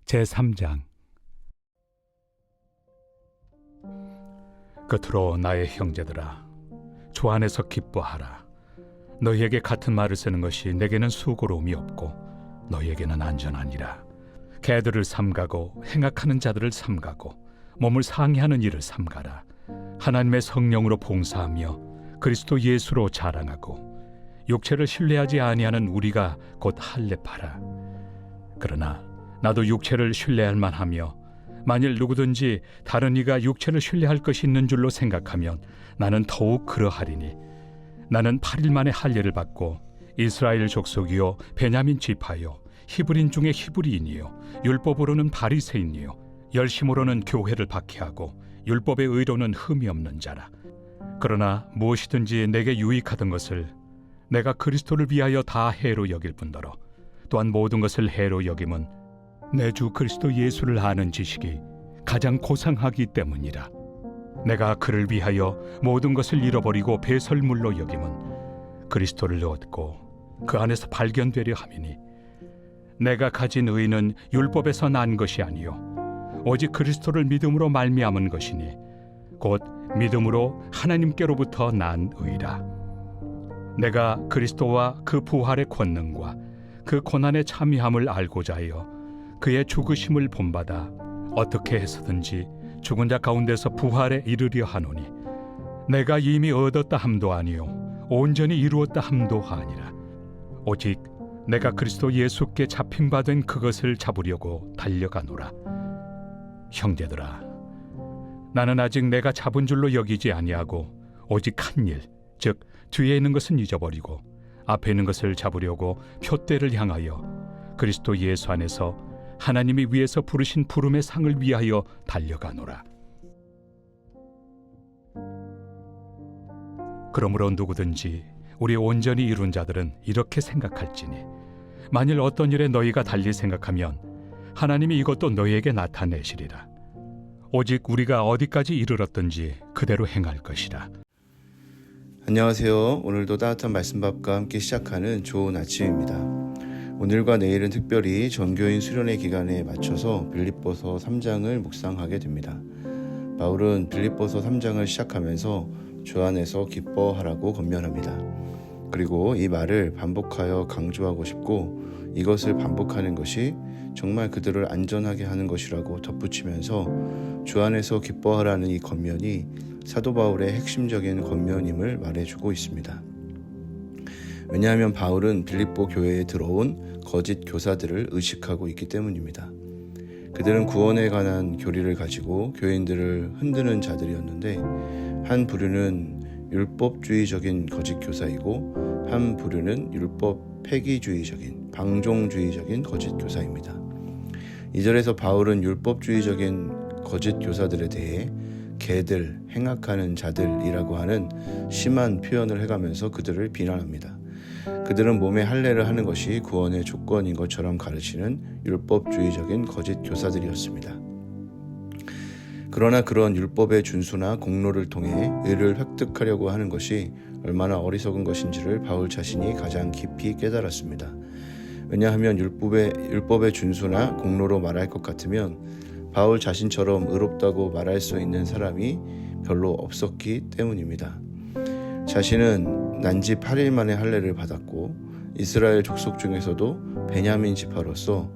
제3장. 끝으로 나의 형제들아, 주 안에서 기뻐하라. 너희에게 같은 말을 쓰는 것이 내게는 수고로움이 없고 너희에게는 안전하니라. 개들을 삼가고 행악하는 자들을 삼가고 몸을 상해하는 일을 삼가라. 하나님의 성령으로 봉사하며 그리스도 예수로 자랑하고 육체를 신뢰하지 아니하는 우리가 곧 할례파라. 그러나 나도 육체를 신뢰할 만하며 만일 누구든지 다른 이가 육체를 신뢰할 것이 있는 줄로 생각하면 나는 더욱 그러하리니, 나는 8일 만에 할례를 받고 이스라엘 족속이요 베냐민 지파요 히브리인 중에 히브리인이요 율법으로는 바리새인이요 열심으로는 교회를 박해하고 율법의 의로는 흠이 없는 자라. 그러나 무엇이든지 내게 유익하던 것을 내가 그리스도를 위하여 다 해로 여길 뿐더러 또한 모든 것을 해로 여김은 내 주 그리스도 예수를 아는 지식이 가장 고상하기 때문이라. 내가 그를 위하여 모든 것을 잃어버리고 배설물로 여김은 그리스도를 얻고 그 안에서 발견되려 함이니, 내가 가진 의는 율법에서 난 것이 아니요 오직 그리스도를 믿음으로 말미암은 것이니 곧 믿음으로 하나님께로부터 난 의라. 내가 그리스도와 그 부활의 권능과 그 고난의 참여함을 알고자 하여 그의 죽으심을 본받아 어떻게 해서든지 죽은 자 가운데서 부활에 이르려 하노니, 내가 이미 얻었다 함도 아니요 온전히 이루었다 함도 아니라 오직 내가 그리스도 예수께 잡힌바된 그것을 잡으려고 달려가노라. 형제들아, 나는 아직 내가 잡은 줄로 여기지 아니하고 오직 한 일, 즉 뒤에 있는 것은 잊어버리고 앞에 있는 것을 잡으려고 표대를 향하여 그리스도 예수 안에서 하나님이 위에서 부르신 부름의 상을 위하여 달려가노라. 그러므로 누구든지 우리 온전히 이룬 자들은 이렇게 생각할지니, 만일 어떤 일에 너희가 달리 생각하면 하나님이 이것도 너희에게 나타내시리라. 오직 우리가 어디까지 이르렀든지 그대로 행할 것이라. 안녕하세요. 오늘도 따뜻한 말씀밥과 함께 시작하는 좋은 아침입니다. 오늘과 내일은 특별히 전교인 수련회 기간에 맞춰서 빌립보서 3장을 묵상하게 됩니다. 바울은 빌립보서 3장을 시작하면서 주 안에서 기뻐하라고 권면합니다. 그리고 이 말을 반복하여 강조하고 싶고, 이것을 반복하는 것이 정말 그들을 안전하게 하는 것이라고 덧붙이면서 주 안에서 기뻐하라는 이 권면이 사도 바울의 핵심적인 권면임을 말해주고 있습니다. 왜냐하면 바울은 빌립보 교회에 들어온 거짓 교사들을 의식하고 있기 때문입니다. 그들은 구원에 관한 교리를 가지고 교인들을 흔드는 자들이었는데, 한 부류는 율법주의적인 거짓 교사이고 한 부류는 율법 폐기주의적인 방종주의적인 거짓 교사입니다. 2절에서 바울은 율법주의적인 거짓 교사들에 대해 개들, 행악하는 자들이라고 하는 심한 표현을 해가면서 그들을 비난합니다. 그들은 몸에 할례를 하는 것이 구원의 조건인 것처럼 가르치는 율법주의적인 거짓 교사들이었습니다. 그러나 그런 율법의 준수나 공로를 통해 의를 획득하려고 하는 것이 얼마나 어리석은 것인지를 바울 자신이 가장 깊이 깨달았습니다. 왜냐하면 율법의 준수나 공로로 말할 것 같으면 바울 자신처럼 의롭다고 말할 수 있는 사람이 별로 없었기 때문입니다. 자신은 난지 8일 만에 할례를 받았고 이스라엘 족속 중에서도 베냐민 지파로서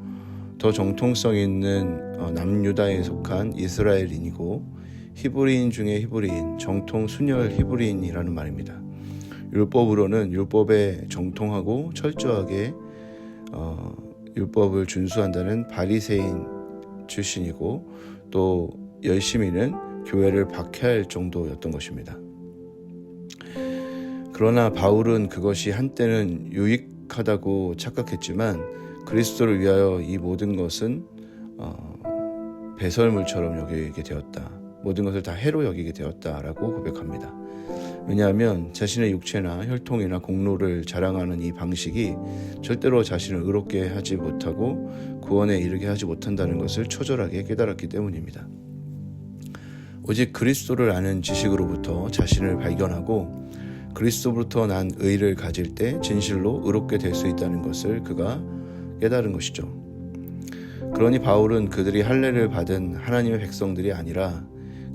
더 정통성 있는 남유다에 속한 이스라엘인이고 히브리인 중에 히브리인, 정통 순혈 히브리인이라는 말입니다. 율법으로는 율법에 정통하고 철저하게 율법을 준수한다는 바리새인 출신이고, 또 열심히는 교회를 박해할 정도였던 것입니다. 그러나 바울은 그것이 한때는 유익하다고 착각했지만 그리스도를 위하여 이 모든 것은 배설물처럼 여기게 되었다. 모든 것을 다 해로 여기게 되었다라고 고백합니다. 왜냐하면 자신의 육체나 혈통이나 공로를 자랑하는 이 방식이 절대로 자신을 의롭게 하지 못하고 구원에 이르게 하지 못한다는 것을 처절하게 깨달았기 때문입니다. 오직 그리스도를 아는 지식으로부터 자신을 발견하고 그리스도부터 난 의를 가질 때 진실로 의롭게 될 수 있다는 것을 그가 깨달은 것이죠. 그러니 바울은 그들이 할례를 받은 하나님의 백성들이 아니라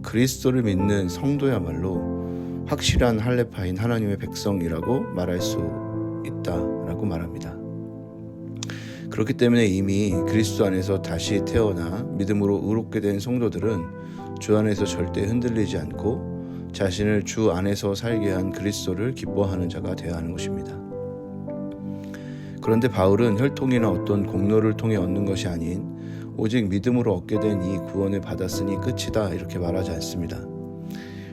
그리스도를 믿는 성도야말로 확실한 할례파인 하나님의 백성이라고 말할 수 있다라고 말합니다. 그렇기 때문에 이미 그리스도 안에서 다시 태어나 믿음으로 의롭게 된 성도들은 주 안에서 절대 흔들리지 않고 자신을 주 안에서 살게 한 그리스도를 기뻐하는 자가 되어야 하는 것입니다. 그런데 바울은 혈통이나 어떤 공로를 통해 얻는 것이 아닌 오직 믿음으로 얻게 된 이 구원을 받았으니 끝이다 이렇게 말하지 않습니다.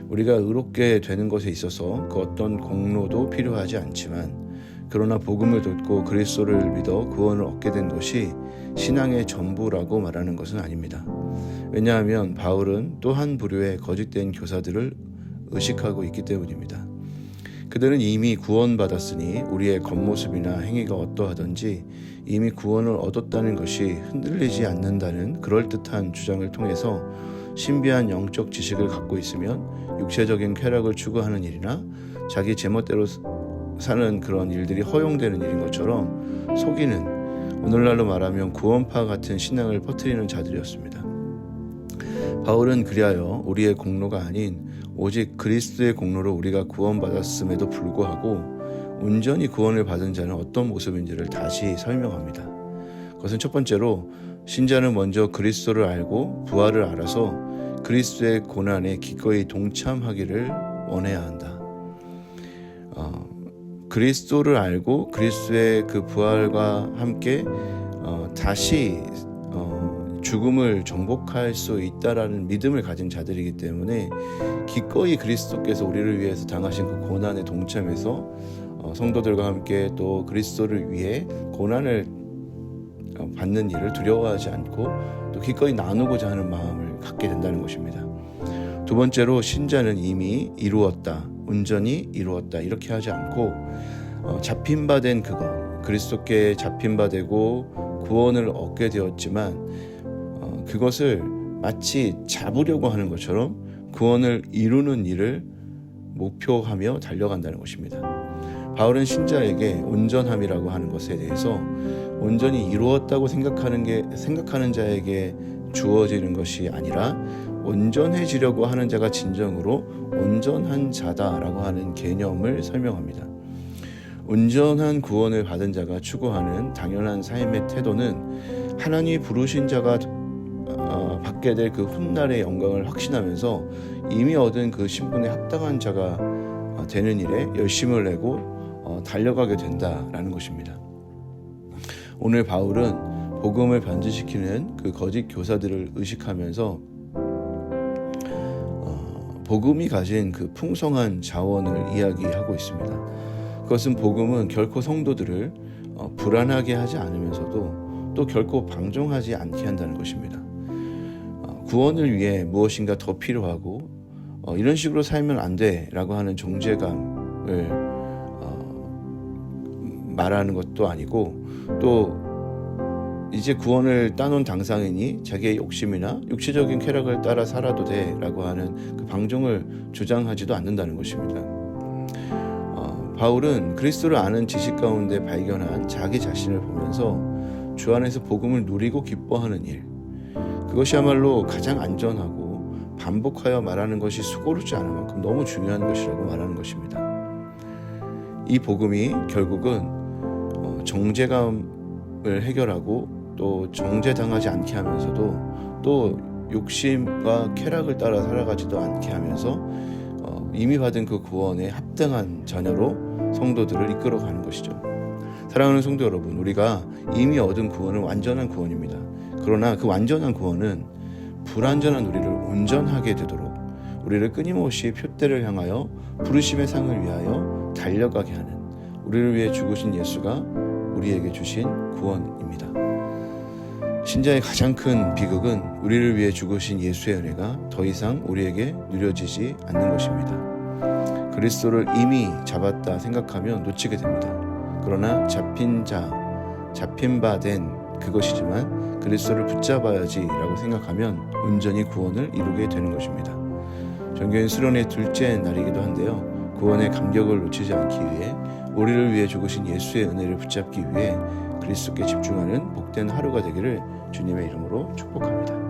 우리가 의롭게 되는 것에 있어서 그 어떤 공로도 필요하지 않지만 그러나 복음을 듣고 그리스도를 믿어 구원을 얻게 된 것이 신앙의 전부라고 말하는 것은 아닙니다. 왜냐하면 바울은 또 한 부류의 거짓된 교사들을 의식하고 있기 때문입니다. 그들은 이미 구원받았으니 우리의 겉모습이나 행위가 어떠하든지 이미 구원을 얻었다는 것이 흔들리지 않는다는 그럴듯한 주장을 통해서 신비한 영적 지식을 갖고 있으면 육체적인 쾌락을 추구하는 일이나 자기 제멋대로 사는 그런 일들이 허용되는 일인 것처럼 속이는, 오늘날로 말하면 구원파 같은 신앙을 퍼뜨리는 자들이었습니다. 바울은 그리하여 우리의 공로가 아닌 오직 그리스도의 공로로 우리가 구원받았음에도 불구하고 온전히 구원을 받은 자는 어떤 모습인지를 다시 설명합니다. 그것은 첫 번째로 신자는 먼저 그리스도를 알고 부활을 알아서 그리스도의 고난에 기꺼이 동참하기를 원해야 한다. 그리스도를 알고 그리스도의 그 부활과 함께 다시 죽음을 정복할 수 있다라는 믿음을 가진 자들이기 때문에 기꺼이 그리스도께서 우리를 위해서 당하신 그 고난에 동참해서 성도들과 함께 또 그리스도를 위해 고난을 받는 일을 두려워하지 않고 또 기꺼이 나누고자 하는 마음을 갖게 된다는 것입니다. 두 번째로 신자는 이미 이루었다, 온전히 이루었다 이렇게 하지 않고 잡힌 바 된 그것, 그리스도께 잡힌 바 되고 구원을 얻게 되었지만 그것을 마치 잡으려고 하는 것처럼 구원을 이루는 일을 목표하며 달려간다는 것입니다. 바울은 신자에게 온전함이라고 하는 것에 대해서 온전히 이루었다고 생각하는 자에게 주어지는 것이 아니라 온전해지려고 하는 자가 진정으로 온전한 자다라고 하는 개념을 설명합니다. 온전한 구원을 받은 자가 추구하는 당연한 삶의 태도는 하나님이 부르신 자가 받게 될 그 훗날의 영광을 확신하면서 이미 얻은 그 신분에 합당한 자가 되는 일에 열심을 내고 달려가게 된다라는 것입니다. 오늘 바울은 복음을 변질시키는 그 거짓 교사들을 의식하면서 복음이 가진 그 풍성한 자원을 이야기하고 있습니다. 그것은 복음은 결코 성도들을 불안하게 하지 않으면서도 또 결코 방종하지 않게 한다는 것입니다. 구원을 위해 무엇인가 더 필요하고 이런 식으로 살면 안 돼라고 하는 정죄감을 말하는 것도 아니고 또 이제 구원을 따놓은 당사인이 자기의 욕심이나 육체적인 쾌락을 따라 살아도 돼라고 하는 그 방종을 주장하지도 않는다는 것입니다. 바울은 그리스도를 아는 지식 가운데 발견한 자기 자신을 보면서 주 안에서 복음을 누리고 기뻐하는 일, 그것이야말로 가장 안전하고 반복하여 말하는 것이 수고롭지 않을 만큼 너무 중요한 것이라고 말하는 것입니다. 이 복음이 결국은 정죄감을 해결하고 또 정죄당하지 않게 하면서도 또 욕심과 쾌락을 따라 살아가지도 않게 하면서 이미 받은 그 구원에 합당한 자녀로 성도들을 이끌어가는 것이죠. 사랑하는 성도 여러분, 우리가 이미 얻은 구원은 완전한 구원입니다. 그러나 그 완전한 구원은 불완전한 우리를 온전하게 되도록 우리를 끊임없이 표대를 향하여 부르심의 상을 위하여 달려가게 하는, 우리를 위해 죽으신 예수가 우리에게 주신 구원입니다. 신자의 가장 큰 비극은 우리를 위해 죽으신 예수의 은혜가 더 이상 우리에게 누려지지 않는 것입니다. 그리스도를 이미 잡았다 생각하면 놓치게 됩니다. 그러나 잡힌 바 된 그것이지만 그리스도를 붙잡아야지라고 생각하면 온전히 구원을 이루게 되는 것입니다. 전교인 수련의 둘째 날이기도 한데요. 구원의 감격을 놓치지 않기 위해 우리를 위해 죽으신 예수의 은혜를 붙잡기 위해 그리스도께 집중하는 복된 하루가 되기를 주님의 이름으로 축복합니다.